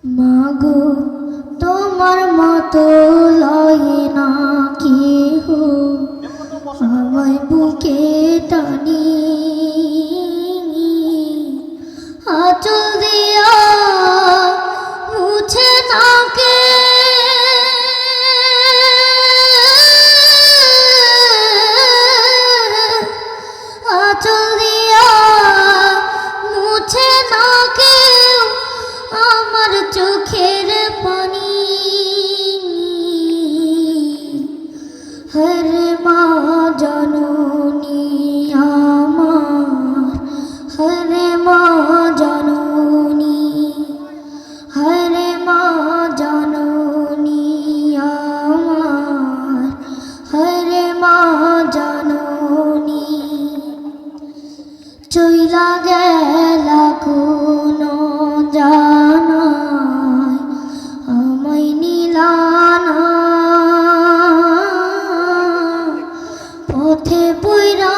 মাগো তোমার মতো লয় না কেহ আমায় বুকে টানি আঁচল দিয়া মুছে নাকে আঁচল দিয়া মুছে নাকে আমার চোখের পানি হরে মা জননী আমার হরে মা জননী হরে মা জননী আমার হরে মা জননী চইলা গেলা কোনো জানাই আমায় নিলানা পথে পইরা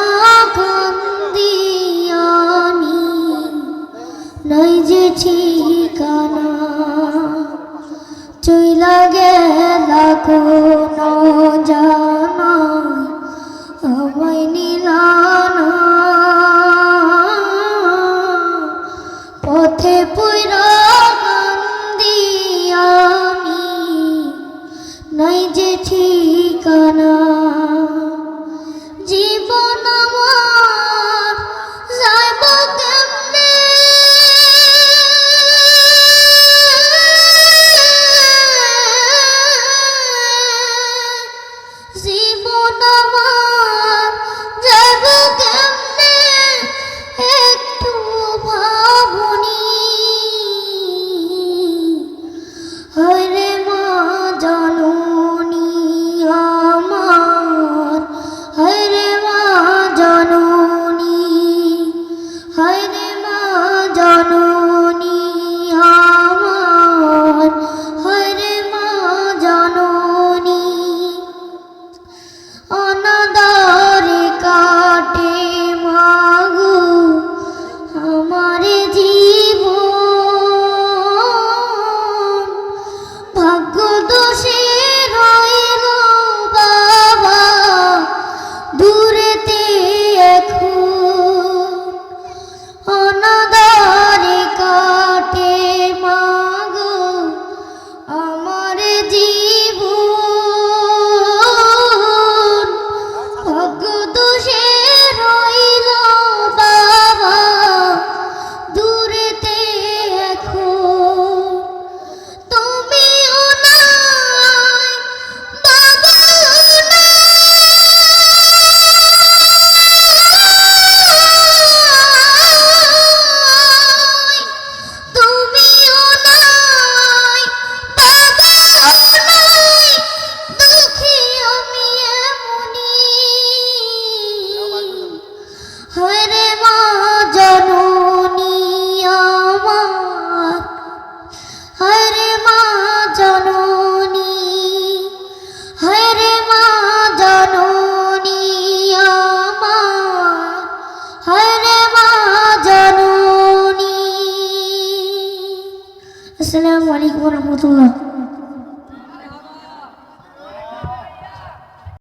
কান্দি আমি নাই যে ঠিকানা চইলা গেলা কোনো জানাই আমায় নিলানা পথে পইরা কান্দি আমি নাই যে ঠিকানা জীবন আমার যাইব কেমনে জীবন আমার যাইব কেমনে একটু ভাবনি হরে মা জননী আমার হরে মা জননী হরে মা জননী আমার হরে মা জননী অনাদারে কাটে মাগো আমার জীবন ভাগ্য দোষে রইল বাবা দূরেতে এখন অনাদারে কাটে মাগো আমার জীবন ভাগ্য দোষে রইল বাবা দূরেতে এখন তুমিও নাই বাবাও নাই তুমিও নাই বাবাও নাই দুঃখী আমি এমনি হরে মা জননী আমার হরে মা জননী হরে মা জননী আমার হরে মা জননী আসসালামু আলাইকুম ওয়া রাহমাতুল্লাহ।